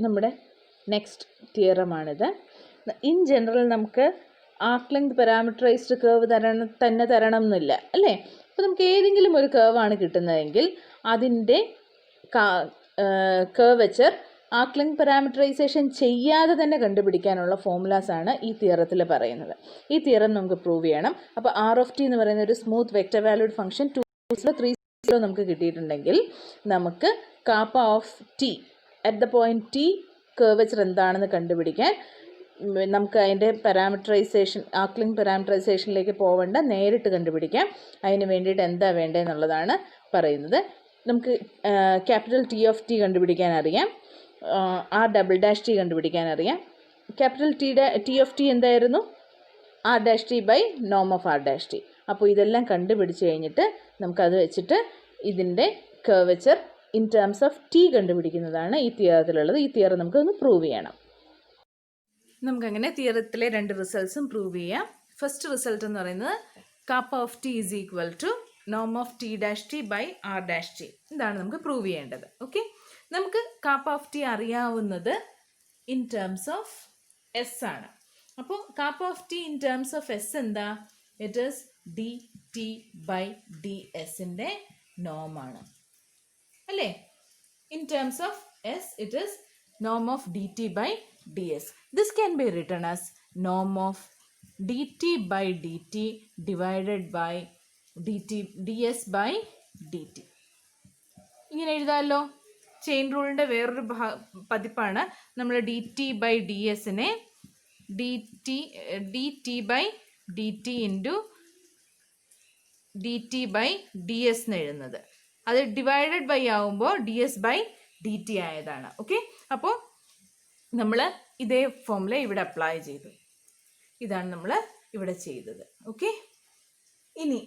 നമ്മുടെ next തിയറമാണിത്. In general നമുക്ക് arc length parameterised curve തരണം എന്നില്ല അല്ലേ. അപ്പോൾ നമുക്ക് ഏതെങ്കിലും ഒരു കേർവാണ് കിട്ടുന്നതെങ്കിൽ അതിൻ്റെ കേർവച്ചർ ആർക്ക് ലെങ്ത് പാരാമീറ്ററൈസേഷൻ ചെയ്യാതെ തന്നെ കണ്ടുപിടിക്കാനുള്ള ഫോർമുലാസാണ് ഈ തിയറത്തിൽ പറയുന്നത്. ഈ തിയറം നമുക്ക് പ്രൂവ് ചെയ്യണം. അപ്പോൾ ആർ ഓഫ് ടി എന്ന് പറയുന്ന ഒരു സ്മൂത്ത് വെക്റ്റർ വാല്യൂഡ് ഫംഗ്ഷൻ 2 നമുക്ക് കിട്ടിയിട്ടുണ്ടെങ്കിൽ നമുക്ക് kappa of T at the point T curvature എന്താണെന്ന് കണ്ടുപിടിക്കാൻ നമുക്ക് അതിൻ്റെ പാരാമീറ്ററൈസേഷൻ ആർക്ക് ലെങ്ത് പാരാമീറ്ററൈസേഷനിലേക്ക് പോവേണ്ട, നേരിട്ട് കണ്ടുപിടിക്കാം. അതിന് വേണ്ടിയിട്ട് എന്താ വേണ്ടതെന്നുള്ളതാണ് പറയുന്നത്. നമുക്ക് ക്യാപിറ്റൽ ടി ഓഫ് ടി കണ്ടുപിടിക്കാൻ അറിയാം, ആർ ഡബിൾ ഡാഷ് ടി കണ്ടുപിടിക്കാൻ അറിയാം. ക്യാപിറ്റൽ ടി ഓഫ് ടി എന്തായിരുന്നു? ആർ ഡാഷ് ടി ബൈ നോം ഓഫ് ആർ ഡാഷ് ടി. അപ്പോൾ ഇതെല്ലാം കണ്ടുപിടിച്ച് കഴിഞ്ഞിട്ട് നമുക്കത് വെച്ചിട്ട് ഇതിൻ്റെ curvature in terms of T കണ്ടുപിടിക്കുന്നതാണ് ഈ തിയറത്തിലുള്ളത്. ഈ തിയറം നമുക്കൊന്ന് പ്രൂവ് ചെയ്യണം. നമുക്കങ്ങനെ തിയറത്തിലെ 2 റിസൾട്ട്സും പ്രൂവ് ചെയ്യാം. ഫസ്റ്റ് റിസൾട്ട് എന്ന് പറയുന്നത് kappa of T is equal to നോം of T dash T by R dash T. ഇതാണ് നമുക്ക് പ്രൂവ് ചെയ്യേണ്ടത്. ഓക്കെ, നമുക്ക് കാപ്പ ഓഫ് ടി അറിയാവുന്നത് ഇൻ ടേംസ് ഓഫ് എസ് ആണ്. അപ്പോൾ kappa of T in terms of S എന്താ? It is D T by D എസിൻ്റെ നോമാണ് അല്ലേ. In terms of S it is norm of dt by ds. This can be written as norm of dt by dt divided by ds by dt. ഇങ്ങനെ എഴുതാമല്ലോ. Chain റൂളിൻ്റെ വേറൊരു പതിപ്പാണ്. നമ്മൾ D T by D എസിനെ D T by D T into D T by D S എന്ന് എഴുതുന്നത്. അത് divided by ആവുമ്പോൾ D S by D T ആയതാണ്. ഓക്കെ, അപ്പോൾ നമ്മൾ ഇതേ ഫോമുല ഇവിടെ അപ്ലൈ ചെയ്തു. ഇതാണ് നമ്മൾ ഇവിടെ ചെയ്തത്. ഓക്കെ, ഇനി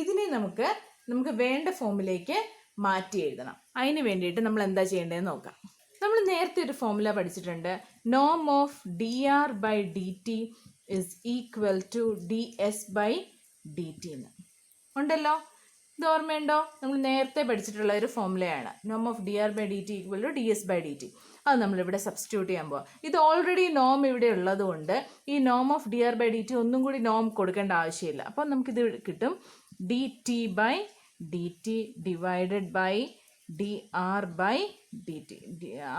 ഇതിനെ നമുക്ക് വേണ്ട ഫോമിലേക്ക് മാറ്റി എഴുതണം. അതിന് വേണ്ടിയിട്ട് നമ്മൾ എന്താ ചെയ്യേണ്ടതെന്ന് നോക്കാം. നമ്മൾ നേരത്തെ ഒരു ഫോമുല പഠിച്ചിട്ടുണ്ട്. നോം of D R by D T is equal to D S by D T എന്ന് ഉണ്ടല്ലോ. ഇത് ഓർമ്മയുണ്ടോ? നമ്മൾ നേരത്തെ പഠിച്ചിട്ടുള്ള ഒരു ഫോമുലയാണ്. നോം of D R by D T equal to D S by D T. അത് നമ്മളിവിടെ സബ്സ്റ്റിറ്റ്യൂട്ട് ചെയ്യാൻ പോവാം. ഇത് ഓൾറെഡി നോം ഇവിടെ ഉള്ളത് കൊണ്ട് ഈ നോം of D R by D T ഒന്നും കൂടി നോം കൊടുക്കേണ്ട ആവശ്യമില്ല. അപ്പം നമുക്കിത് കിട്ടും D T by D T divided by D R by D T.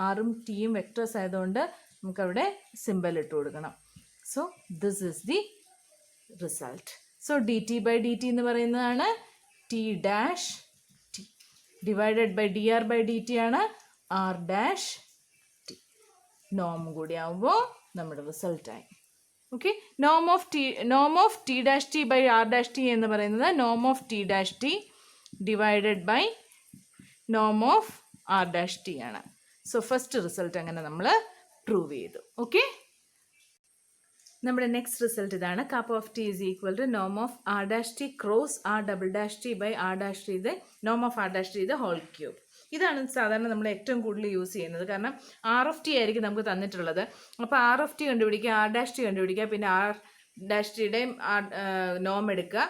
ആറും ടിയും വെക്ടേഴ്സ് ആയതുകൊണ്ട് നമുക്കവിടെ സിമ്പൽ ഇട്ട് കൊടുക്കണം. So this is the result. So D T by D T എന്ന് പറയുന്നതാണ് T dash T divided by D R by D T ആണ് R dash T. നോം കൂടി ആവുമ്പോൾ നമ്മുടെ റിസൾട്ടായി. Okay, Noam of T dash T by R dash T എന്ന് പറയുന്നത് നോം of T dash T divided by നോം ഓഫ് ആർ ഡാഷ് ടി ആണ്. So first result അങ്ങനെ നമ്മൾ പ്രൂവ് ചെയ്തു. ഓക്കെ, നമ്മുടെ നെക്സ്റ്റ് റിസൾട്ട് ഇതാണ്. KAAPA of T is equal to നോം of R dash T cross R double dash T by R dash T ഇത് നോം of R dash T ഇത് whole cube. ഇതാണ് സാധാരണ നമ്മൾ ഏറ്റവും കൂടുതൽ യൂസ് ചെയ്യുന്നത്. കാരണം ആർ ഓഫ് ടി ആയിരിക്കും നമുക്ക് തന്നിട്ടുള്ളത്. അപ്പോൾ ആർ ഓഫ് ടി കണ്ടുപിടിക്കുക, ആർ ഡാഷ് ടി കണ്ടുപിടിക്കുക, പിന്നെ ആർ ഡാഷ് ടിയുടെയും നോം എടുക്കുക,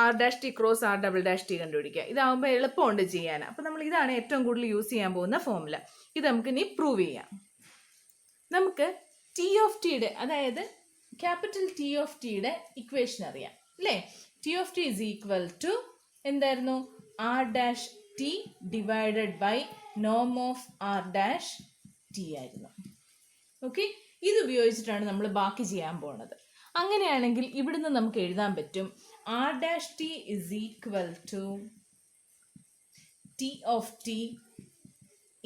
R dash T cross R double dash T കണ്ടുപിടിക്കുക. ഇതാകുമ്പോൾ എളുപ്പമുണ്ട് ചെയ്യാൻ. അപ്പോൾ നമ്മൾ ഇതാണ് ഏറ്റവും കൂടുതൽ യൂസ് ചെയ്യാൻ പോകുന്ന ഫോമുല. ഇത് നമുക്ക് ഇനി പ്രൂവ് ചെയ്യാം. നമുക്ക് ടി ഓഫ് ടിയുടെ, അതായത് ക്യാപിറ്റൽ ടി ഓഫ് ടിയുടെ ഇക്വേഷൻ അറിയാം അല്ലേ. T of T is equal to എന്തായിരുന്നു? R dash T divided by നോം ഓഫ് ആർ ഡാഷ് ടി ആയിരുന്നു. ഓക്കെ, ഇത് ഉപയോഗിച്ചിട്ടാണ് നമ്മൾ ബാക്കി ചെയ്യാൻ പോകുന്നത്. അങ്ങനെയാണെങ്കിൽ ഇവിടുന്ന് നമുക്ക് എഴുതാൻ പറ്റും R dash T is equal to T of T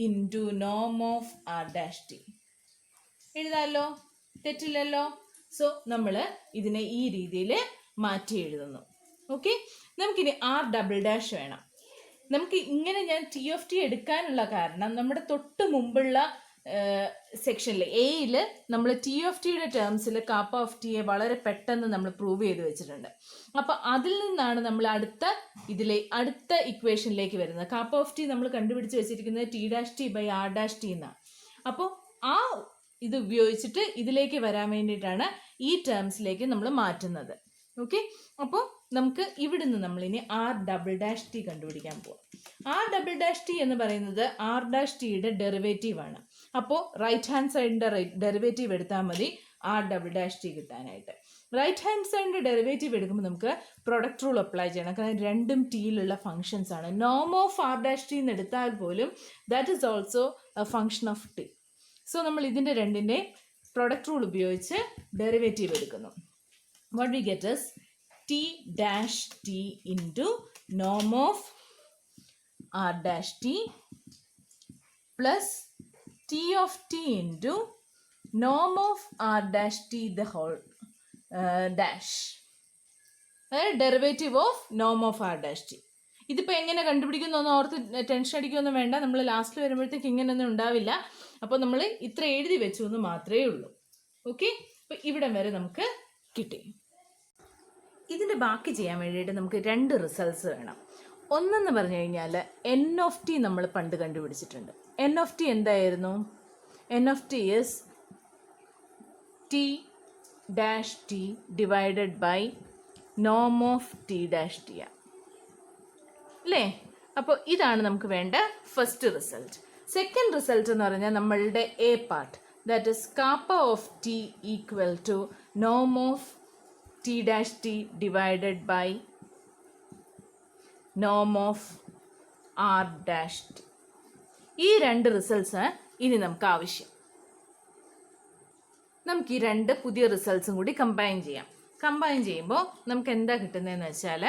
into നോം ഓഫ് ആർ ഡാഷ് ടി. എഴുതാമല്ലോ, തെറ്റില്ലല്ലോ. സോ നമ്മൾ ഇതിനെ ഈ രീതിയിൽ മാറ്റി എഴുതുന്നു. ഓക്കെ, നമുക്കിനി ആർ ഡബിൾ ഡാഷ് വേണം. നമുക്ക് ഇങ്ങനെ ഞാൻ ടി ഓഫ് ടി എടുക്കാനുള്ള കാരണം നമ്മുടെ തൊട്ട് മുമ്പുള്ള സെക്ഷനിൽ എയിൽ നമ്മൾ ടി ഓഫ് ടിയുടെ ടേംസിൽ കാപ്പ ഓഫ് ടിയെ വളരെ പെട്ടെന്ന് നമ്മൾ പ്രൂവ് ചെയ്ത് വെച്ചിട്ടുണ്ട്. അപ്പോൾ അതിൽ നിന്നാണ് നമ്മൾ അടുത്ത ഇക്വേഷനിലേക്ക് വരുന്നത്. കാപ്പ ഓഫ് ടി നമ്മൾ കണ്ടുപിടിച്ച് വെച്ചിരിക്കുന്നത് T dash T by R dash T എന്നാണ്. അപ്പോൾ ആ ഇത് ഉപയോഗിച്ചിട്ട് ഇതിലേക്ക് വരാൻ വേണ്ടിയിട്ടാണ് ഈ ടേംസിലേക്ക് നമ്മൾ മാറ്റുന്നത്. ഓക്കെ, അപ്പോൾ നമുക്ക് ഇവിടുന്ന് നമ്മളിനി ആർ ഡബിൾ ഡാഷ് ടി കണ്ടുപിടിക്കാൻ പോവാം. ആർ ഡബിൾ ഡാഷ് ടി എന്ന് പറയുന്നത് ആർ ഡാഷ് ടിയുടെ ഡെറിവേറ്റീവ് ആണ്. അപ്പോൾ റൈറ്റ് ഹാൻഡ് സൈഡിൻ്റെ ഡെറിവേറ്റീവ് എടുത്താൽ മതി ആർ ഡബിൾ ഡാഷ് ടി കിട്ടാനായിട്ട്. റൈറ്റ് ഹാൻഡ് സൈഡിൻ്റെ ഡെറിവേറ്റീവ് എടുക്കുമ്പോൾ നമുക്ക് പ്രൊഡക്റ്റ് റൂൾ അപ്ലൈ ചെയ്യണം. കാരണം രണ്ടും ടിയിലുള്ള ഫംഗ്ഷൻസ് ആണ്. നോം ഓഫ് ആർ ഡാഷ് ടി എന്ന് എടുത്താൽ പോലും that is also A function of T. So നമ്മൾ ഇതിൻ്റെ രണ്ടിൻ്റെ പ്രൊഡക്റ്റ് റൂൾ ഉപയോഗിച്ച് ഡെറിവേറ്റീവ് എടുക്കുന്നു. What we get is T dash T into നോം of R dash T plus T of T into നോം of R dash T the whole dash, അതായത് derivative of നോം of R dash T. ഇതിപ്പോൾ എങ്ങനെ കണ്ടുപിടിക്കുന്നൊന്നും ഓർത്ത് tension അടിക്കുകയൊന്നും വേണ്ട. നമ്മൾ ലാസ്റ്റിൽ വരുമ്പോഴത്തേക്ക് ഇങ്ങനെയൊന്നും ഉണ്ടാവില്ല. അപ്പോൾ നമ്മൾ ഇത്ര എഴുതി വെച്ചു എന്ന് മാത്രമേ ഉള്ളൂ. ഓക്കെ, അപ്പോൾ ഇവിടം വരെ നമുക്ക് കിട്ടി. ഇതിൻ്റെ ബാക്കി ചെയ്യാൻ വേണ്ടിയിട്ട് നമുക്ക് രണ്ട് റിസൾട്ട്സ് വേണം. ഒന്നെന്ന് പറഞ്ഞു കഴിഞ്ഞാൽ എൻ ഓഫ് ടി നമ്മൾ പണ്ട് കണ്ടുപിടിച്ചിട്ടുണ്ട്. എൻ ഓഫ് ടി എന്തായിരുന്നു? N of T is T dash T divided by നോം ഓഫ് ടി ഡാഷ് ടി അല്ലേ? അപ്പോൾ ഇതാണ് നമുക്ക് വേണ്ട ഫസ്റ്റ് റിസൾട്ട്. സെക്കൻഡ് റിസൾട്ട് എന്ന് പറഞ്ഞാൽ നമ്മളുടെ A part, that is KAAPA of T equal to നോം of T dash T divided by നോം ഓഫ് ആർ ഡാഷ് ടി. ഈ രണ്ട് റിസൾട്ട്സ് ഇനി നമുക്ക് ആവശ്യം. നമുക്ക് ഈ രണ്ട് പുതിയ റിസൾട്ട്സും കൂടി കമ്പൈൻ ചെയ്യാം. കമ്പൈൻ ചെയ്യുമ്പോൾ നമുക്ക് എന്താ കിട്ടുന്നതെന്ന് വെച്ചാൽ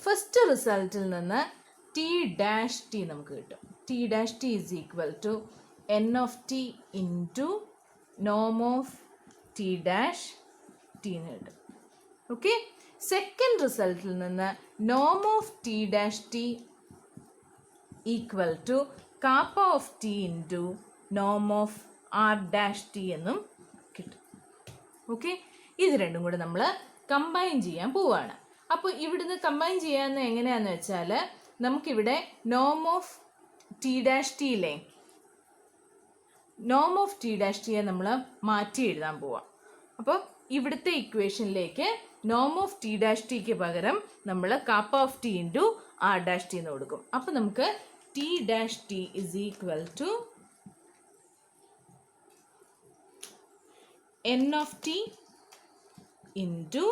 ഫസ്റ്റ് റിസൾട്ടിൽ നിന്ന് ടി ഡാഷ് ടി നമുക്ക് കിട്ടും. T dash T is equal to N of T into നോം ഓഫ് ടി ഡാഷ് ടി എന്ന് കിട്ടും. ഓക്കെ, സെക്കൻഡ് റിസൾട്ടിൽ നിന്ന് നോം of T dash T equal to KAAPA of T into നോം ഓഫ് ആർ ഡാഷ് ടി എന്നും കിട്ടും. Okay, ഇത് രണ്ടും കൂടെ നമ്മൾ കമ്പൈൻ ചെയ്യാൻ പോവുകയാണ്. അപ്പോൾ ഇവിടുന്ന് കമ്പൈൻ ചെയ്യാമെന്ന് എങ്ങനെയാണെന്ന് വെച്ചാൽ നമുക്കിവിടെ നോം ഓഫ് ടി ഡാഷ് ടി ഇല്ലേ, നോം ഓഫ് ടി ഡാഷ് ടിയെ നമ്മൾ മാറ്റി എഴുതാൻ പോവാം. അപ്പോൾ ഇവിടുത്തെ ഇക്വേഷനിലേക്ക് നോം ഓഫ് ടി ഡാഷ് ടിക്ക് പകരം നമ്മൾ kappa of T into R dash T എന്ന് കൊടുക്കും. അപ്പോൾ നമുക്ക് T dash T is equal to N of T into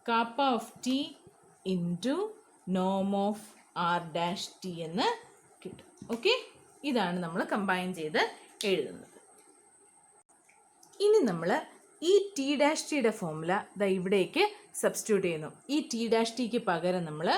kappa of T into നോം ഓഫ് ആർ ഡാഷ് ടി എന്ന് കിട്ടും. ഓക്കെ, ഇതാണ് നമ്മൾ കമ്പൈൻ ചെയ്ത് എഴുതുന്നത്. ഇനി നമ്മൾ ഈ ടി ഡാഷ് ടിയുടെ ഫോർമുല ദാ ഇവിടേക്ക് സബ്സ്റ്റിറ്റ്യൂട്ട് ചെയ്യുന്നു. ഈ ടി ഡാഷ് ടിക്ക് പകരം നമ്മൾ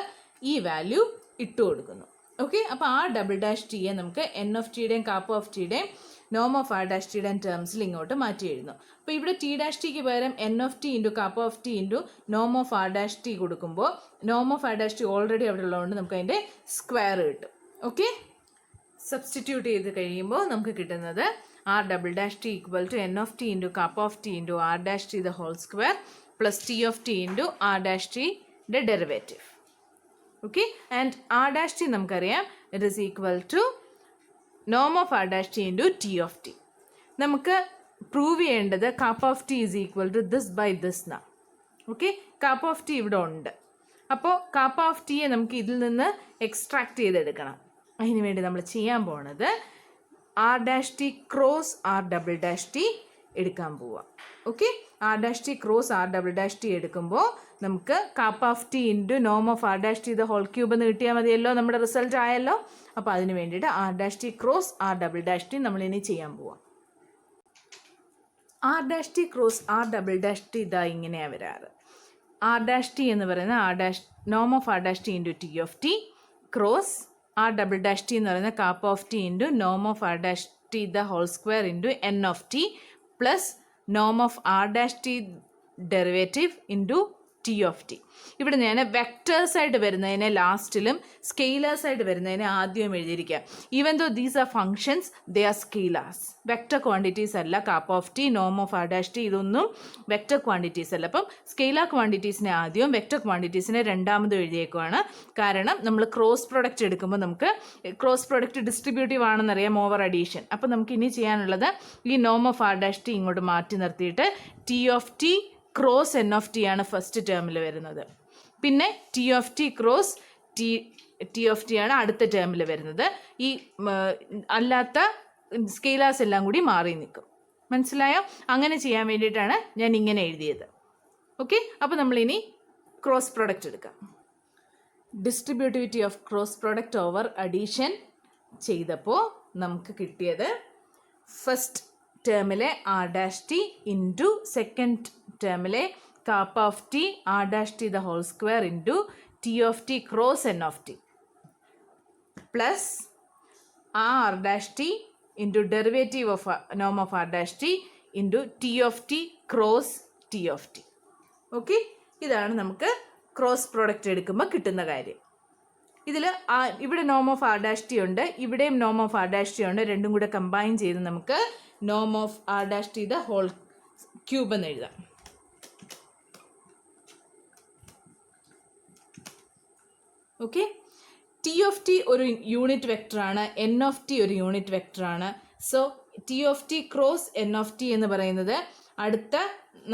ഈ വാല്യൂ ഇട്ട് കൊടുക്കുന്നു. ഓക്കെ, അപ്പോൾ ആർ ഡബിൾ ഡാഷ് ടിയെ നമുക്ക് എൻ ഓഫ് ടിയുടെയും കാപ്പ ഓഫ് ടിയുടെയും നോം ഓഫ് ആർ ഡാഷ് ടിയുടെയും ടേംസിൽ ഇങ്ങോട്ട് മാറ്റി എഴുതുന്നു. അപ്പോൾ ഇവിടെ ടി ഡാഷ് ടിക്ക് പകരം N of T into kappa of T into നോം ഓഫ് ആർ ഡാഷ് ടി കൊടുക്കുമ്പോൾ നോം of R dash T already അവിടെ ഉള്ളതുകൊണ്ട് നമുക്ക് അതിൻ്റെ സ്ക്വയർ കിട്ടും. ഓക്കെ, സബ്സ്റ്റിറ്റ്യൂട്ട് ചെയ്ത് കഴിയുമ്പോൾ നമുക്ക് കിട്ടുന്നത് R double dash T equal to N of T into kappa of T into R dash T the whole square plus T of T into R dash ടിയുടെ derivative. Okay, and R dash T നമുക്കറിയാം it is equal to നോം of R dash T into T of T. നമുക്ക് prove ചെയ്യേണ്ടത് kappa of T is equal to this by this എന്നാണ്. Okay, kappa of T ഇവിടെ ഉണ്ട്. അപ്പോൾ kappa of ടിയെ നമുക്ക് ഇതിൽ നിന്ന് എക്സ്ട്രാക്ട് ചെയ്തെടുക്കണം. അതിന് വേണ്ടി നമ്മൾ ചെയ്യാൻ പോണത് R dash T cross R double dash T എടുക്കാൻ പോവുക. Okay, R dash T cross R double dash T എടുക്കുമ്പോൾ നമുക്ക് കാപ്പ ഓഫ് ടി ഇൻറ്റു നോം of R dash T the whole cube എന്ന് കിട്ടിയാൽ മതിയല്ലോ, നമ്മുടെ റിസൾട്ട് ആയല്ലോ. അപ്പോൾ അതിന് വേണ്ടിയിട്ട് R dash T cross R double dash T നമ്മളിനി ചെയ്യാൻ പോവാം. R dash T cross R double dash T ഇതാ ഇങ്ങനെയാണ് വരാറ്. ആർ ഡാഷ് ടി എന്ന് പറയുന്നത് R dash Noam of R dash T into T of T cross R double dash T എന്ന് പറയുന്നത് കാപ്പ ഓഫ് ടി ഇൻറ്റു നോം of R dash T the whole square into N of T plus Noam of R dash T derivative into T of T. ഇവിടെ ഞാൻ വെക്ടേഴ്സായിട്ട് വരുന്നതിനെ ലാസ്റ്റിലും സ്കെയിലേഴ്സായിട്ട് വരുന്നതിനെ ആദ്യം എഴുതിയിരിക്കുക. Even though these are functions they are scalars, vector quantities അല്ല. KAAPA of T നോം of R dash T ഇതൊന്നും vector quantities അല്ല. അപ്പം സ്കെയിലർ ക്വാണ്ടിറ്റീസിനെ ആദ്യവും വെക്ടർ ക്വാണ്ടിറ്റീസിനെ രണ്ടാമതും എഴുതിയേക്കുവാണ്. കാരണം നമ്മൾ ക്രോസ് പ്രൊഡക്റ്റ് എടുക്കുമ്പോൾ നമുക്ക് ക്രോസ് പ്രൊഡക്റ്റ് ഡിസ്ട്രിബ്യൂട്ടീവ് ആണെന്നറിയാം, ഓവർ അഡീഷൻ. അപ്പം നമുക്ക് ഇനി ചെയ്യാനുള്ളത് ഈ നോം ഓഫ് ആർ ഡാഷ് ടി ഇങ്ങോട്ട് മാറ്റി നിർത്തിയിട്ട് T of T cross N of T ആണ് ഫസ്റ്റ് ടേമിൽ വരുന്നത്. പിന്നെ T of T cross T of T ആണ് അടുത്ത ടേമിൽ വരുന്നത്. ഈ അല്ലാത്ത സ്കെയിലേഴ്സ് എല്ലാം കൂടി മാറി നിൽക്കും. മനസ്സിലായോ? അങ്ങനെ ചെയ്യാൻ വേണ്ടിയിട്ടാണ് ഞാൻ ഇങ്ങനെ എഴുതിയത്. ഓക്കെ, അപ്പോൾ നമ്മളിനി ക്രോസ് പ്രോഡക്റ്റ് എടുക്കാം. Distributivity of cross product over addition ചെയ്തപ്പോൾ നമുക്ക് കിട്ടിയത് ഫസ്റ്റ് ടേമിലെ R dash T into second ടേമിലെ kappa of T R dash T the whole square into T of T cross N of T plus R dash T into derivative of നോം of R dash T into T of T cross T of T. Okay, ഇതാണ് നമുക്ക് cross product എടുക്കുമ്പോൾ കിട്ടുന്ന കാര്യം. ഇതിൽ ഇവിടെ നോം of R dash T ഉണ്ട്, ഇവിടെയും നോം ഓഫ് ആർ ഡാഷ് ടി ഉണ്ട്. രണ്ടും കൂടെ കമ്പൈൻ ചെയ്ത് നമുക്ക് നോം of R dash T the whole cube എന്ന് എഴുതാം. ഓക്കെ, ടി ഓഫ് ടി ഒരു യൂണിറ്റ് വെക്ടറാണ്, എൻ ഓഫ് ടി ഒരു യൂണിറ്റ് വെക്ടറാണ്. So T of T cross N of T എന്ന് പറയുന്നത് അടുത്ത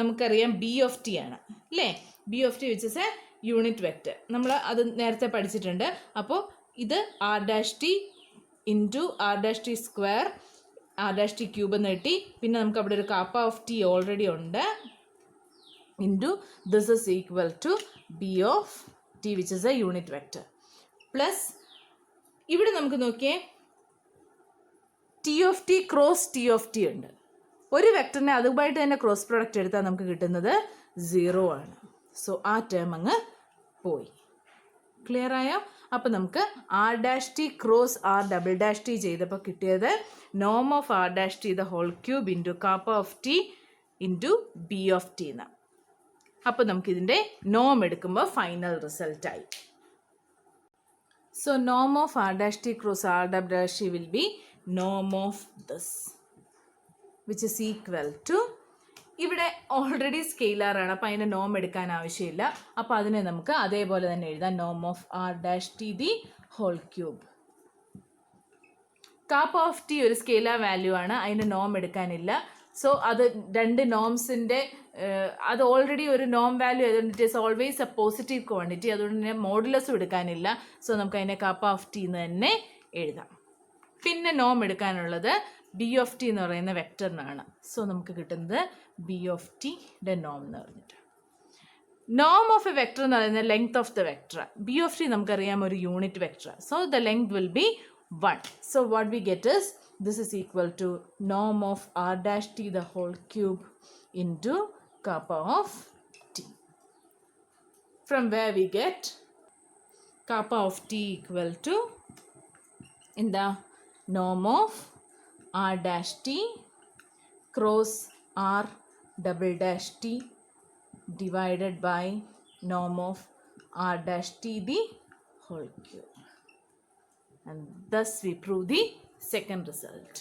നമുക്കറിയാം ബി ഓഫ് ടി ആണ് അല്ലേ? B of T which is a unit vector. നമ്മൾ അത് നേരത്തെ പഠിച്ചിട്ടുണ്ട്. അപ്പോൾ ഇത് R dash T into R dash T square R dash T cube എന്ന് കിട്ടി. പിന്നെ നമുക്ക് അവിടെ ഒരു കാപ്പ ഓഫ് ടി ഓൾറെഡി ഉണ്ട് into this is equal to B of T which is a unit vector plus ഇവിടെ നമുക്ക് നോക്കിയേ T of T cross T of T ഉണ്ട്. ഒരു വെക്ടറിനെ അതുമായിട്ട് തന്നെ ക്രോസ് പ്രോഡക്റ്റ് എടുത്താൽ നമുക്ക് കിട്ടുന്നത് 0 ആണ്. സോ ആ ടേം അങ്ങ് പോയി. ക്ലിയർ ആയോ? അപ്പോൾ നമുക്ക് R dash T cross R double dash T ചെയ്തപ്പോൾ കിട്ടിയത് നോം of R dash T the whole cube into kappa of T into B of T എന്നാണ്. അപ്പോൾ നമുക്കിതിൻ്റെ നോം എടുക്കുമ്പോൾ final റിസൾട്ടായി. So Noam of R dash T cross R double dash T will be Noam of this which is equal to, ഇവിടെ already സ്കെയിലറാണ് അപ്പോൾ അതിൻ്റെ നോം എടുക്കാൻ ആവശ്യമില്ല. അപ്പോൾ അതിനെ നമുക്ക് അതേപോലെ തന്നെ എഴുതാം, നോം of R dash T the whole cube. Kappa of T ഒരു സ്കെയിലർ വാല്യൂ ആണ്, അതിൻ്റെ നോം എടുക്കാനില്ല. സോ അത് രണ്ട് നോംസിൻ്റെ അത് ഓൾറെഡി ഒരു നോം വാല്യൂ ആയതുകൊണ്ട് it is always A positive quantity, അതുകൊണ്ട് തന്നെ മോഡുലസും എടുക്കാനില്ല. സോ നമുക്ക് അതിനെ കാപ്പ ഓഫ് ടി എന്ന് തന്നെ എഴുതാം. പിന്നെ നോം എടുക്കാനുള്ളത് ബി ഓഫ് ടി എന്ന് പറയുന്ന വെക്ടറിനാണ്. സോ നമുക്ക് കിട്ടുന്നത് ബി ഓഫ് ടിയുടെ നോം എന്ന് പറഞ്ഞിട്ട്. നോം ഓഫ് എ വെക്ടർ എന്ന് പറയുന്നത് length of the vector. B of T നമുക്കറിയാം ഒരു unit vector. So the length will be 1. So what we get is this is equal to norm of r dash t the whole cube into kappa of t. From where we get kappa of t equal to in the norm of r dash t cross r double dash t divided by norm of r dash t the whole cube. And thus we prove the second result.